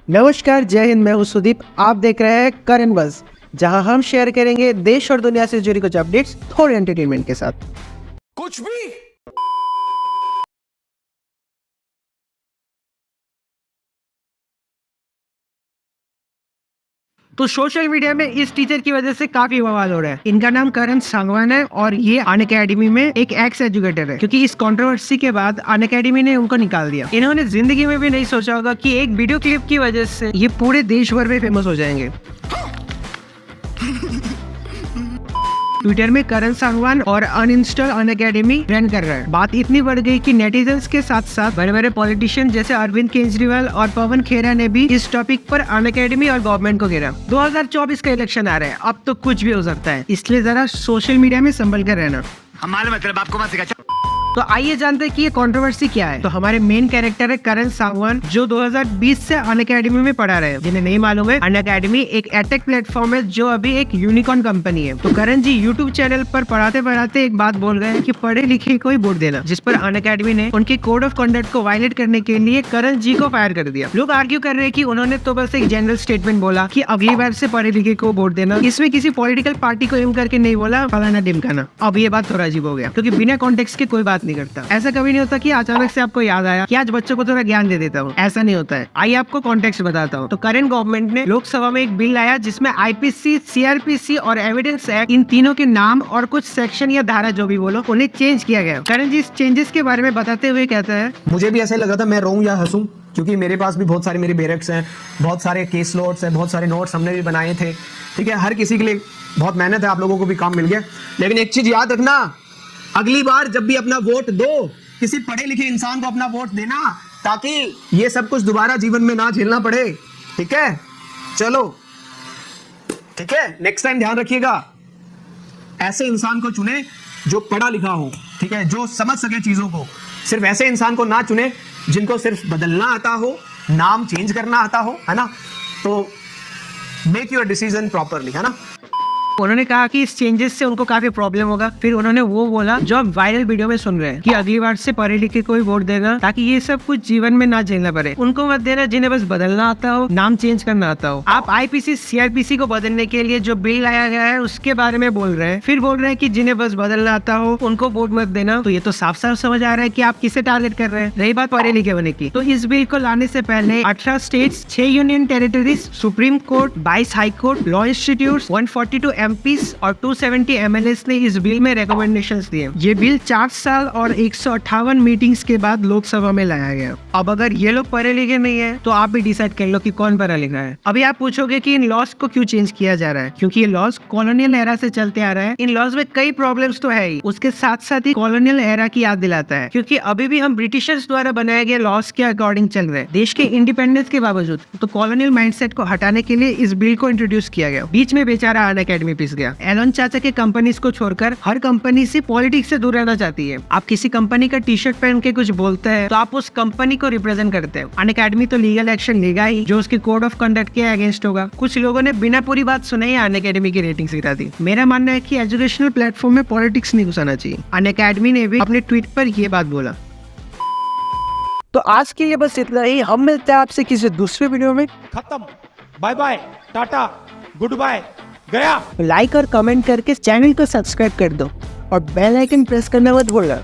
नमस्कार, जय हिंद। मैं हूं सुदीप। आप देख रहे हैं करंट बज़, जहां हम शेयर करेंगे देश और दुनिया से जुड़ी कुछ अपडेट्स थोड़े एंटरटेनमेंट के साथ। कुछ भी। तो सोशल मीडिया में इस टीचर की वजह से काफी बवाल हो रहा है। इनका नाम करण सांगवान है और ये अनअकैडमी में एक एक्स एजुकेटर है, क्योंकि इस कंट्रोवर्सी के बाद अनअकैडमी ने उनको निकाल दिया। इन्होंने जिंदगी में भी नहीं सोचा होगा कि एक वीडियो क्लिप की वजह से ये पूरे देश भर में फेमस हो जाएंगे। ट्विटर में करण सांगवान और अनइंस्टॉल अनअकैडमी ट्रेंड कर रहा है। बात इतनी बढ़ गई कि नेटिजन्स के साथ साथ बड़े बड़े पॉलिटिशियन जैसे अरविंद केजरीवाल और पवन खेरा ने भी इस टॉपिक पर अनअकैडमी और गवर्नमेंट को घेरा। 2024 का इलेक्शन आ रहा है, अब तो कुछ भी हो सकता है, इसलिए जरा सोशल मीडिया में संभल कर रहना। हमारे मतलब आपको मत सिखा। तो आइए जानते हैं कि ये कंट्रोवर्सी क्या है। तो हमारे मेन कैरेक्टर है करण सांगवान, जो 2020 से अनअकैडमी में पढ़ा रहे हैं। जिन्हें नहीं मालूम है, अनअकैडमी एक एडटेक प्लेटफॉर्म है जो अभी एक यूनिकॉर्न कंपनी है। तो करण जी यूट्यूब चैनल पर पढ़ाते पढ़ाते एक बात बोल गए कि पढ़े लिखे को ही वोट देना, जिस पर अनअकैडमी ने उनके कोड ऑफ कंडक्ट को वायलेट करने के लिए करण जी को फायर कर दिया। लोग आर्ग्यू कर रहे हैं कि उन्होंने तो बस एक जनरल स्टेटमेंट बोला कि अगली बार से पढ़े लिखे को वोट देना। इसमें किसी पॉलिटिकल पार्टी को एम करके नहीं बोला फलाना ढिमकाना। अब ये बात थोड़ा अजीब हो गया, क्योंकि बिना कॉन्टेक्स्ट के कोई बात नहीं करता। ऐसा कभी नहीं होता कि अचानक से आपको याद आया कि आज बच्चों को थोड़ा ज्ञान दे देता हूँ, ऐसा नहीं होता है। आइए आपको कॉन्टेक्स्ट बताता हूँ। तो करंट गवर्नमेंट ने लोकसभा में एक बिल लाया जिसमें आईपीसी, सीआरपीसी और एविडेंस एक्ट, इन तीनों के नाम और कुछ सेक्शन या धारा जो भी बोलो, उन्हें चेंज किया गया। करण जी इस चेंजेस के बारे में बताते हुए कहता है, मुझे भी ऐसा लगा था मैं रोऊं या हंसूं, क्योंकि मेरे पास भी बहुत सारे मेरे बेरक्स हैं, बहुत सारे केस नोट्स हैं, बहुत सारे नोट्स हमने भी बनाए थे। ठीक है, हर किसी के लिए बहुत मेहनत है, आप लोगों को भी काम मिल गया। लेकिन एक चीज याद रखना, अगली बार जब भी अपना वोट दो, किसी पढ़े लिखे इंसान को अपना वोट देना, ताकि ये सब कुछ दोबारा जीवन में ना झेलना पड़े। ठीक है, चलो ठीक है, नेक्स्ट टाइम ध्यान रखिएगा, ऐसे इंसान को चुने जो पढ़ा लिखा हो। ठीक है, जो समझ सके चीजों को। सिर्फ ऐसे इंसान को ना चुने जिनको सिर्फ बदलना आता हो, नाम चेंज करना आता हो, है ना। तो मेक योर डिसीजन प्रॉपरली, है ना। उन्होंने कहा कि इस चेंजेस से उनको काफी प्रॉब्लम होगा। फिर उन्होंने वो बोला जो आप वायरल वीडियो में सुन रहे हैं कि अगली बार से पढ़े लिखे कोई वोट देना, ताकि ये सब कुछ जीवन में ना झेलना पड़े। उनको मत देना जिन्हें बस बदलना आता हो, नाम चेंज करना आता हो। आप आईपीसी, सीआरपीसी को बदलने के लिए जो बिल लाया गया है उसके बारे में बोल रहे हैं, फिर बोल रहे हैं कि जिन्हें बस बदलना आता हो उनको वोट मत देना। तो ये तो साफ साफ समझ आ रहा है कि आप किसे टारगेट कर रहे हैं। रही बात पढ़े लिखे होने की, तो इस बिल को लाने से पहले 18 states, 6 union territories, supreme court, 22 high court, law institute, 142 MPs और 270 एमएलएस ने इस बिल में रिकमेंडेशंस दिए। ये बिल 4 साल और 158 मीटिंग्स के बाद लोकसभा में लाया गया। अब अगर ये लोग पढ़े लिखे नहीं है तो आप भी डिसाइड कर लो कि कौन पढ़ा लिखा है। अभी आप पूछोगे कि इन लॉज को क्यों चेंज किया जा रहा है, क्योंकि ये लॉज कॉलोनियल एरा से चलते आ रहा है। इन लॉज में कई प्रॉब्लम्स तो है ही, उसके साथ साथ ही कॉलोनियल एरा की याद दिलाता है, क्योंकि अभी भी हम ब्रिटिशर्स द्वारा बनाए गए लॉज के अकॉर्डिंग चल रहे हैं। देश के इंडिपेंडेंस के बावजूद तो कॉलोनियल माइंडसेट को हटाने के लिए इस बिल को इंट्रोड्यूस किया गया। बीच में बेचारा अनअकैडमी पिस गया। एलन चाचा के कंपनीज को छोड़कर हर कंपनी से पॉलिटिक्स से दूर रहना चाहती है। आप किसी कंपनी का टी शर्ट पहन के कुछ बोलते हैं तो आप उस कंपनी को रिप्रेजेंट करते हैं। अनअकैडमी तो लीगल एक्शन लेगा ही, जो उसके कोड ऑफ कंडक्ट के अगेंस्ट होगा। कुछ लोगों ने बिना पूरी बात सुने ही अनअकैडमी की रेटिंग गिरा दी। मेरा मानना है कि एजुकेशनल प्लेटफॉर्म में पॉलिटिक्स नहीं घुसाना चाहिए। अनअकैडमी ने भी अपने ट्वीट पर यह बात बोला। तो आज के लिए बस इतना ही। हम मिलते हैं आपसे किसी दूसरे वीडियो में। खत्म, bye bye, tata, goodbye, गया। लाइक और कमेंट करके चैनल को सब्सक्राइब कर दो और बेल आइकन प्रेस करना मत भूलना।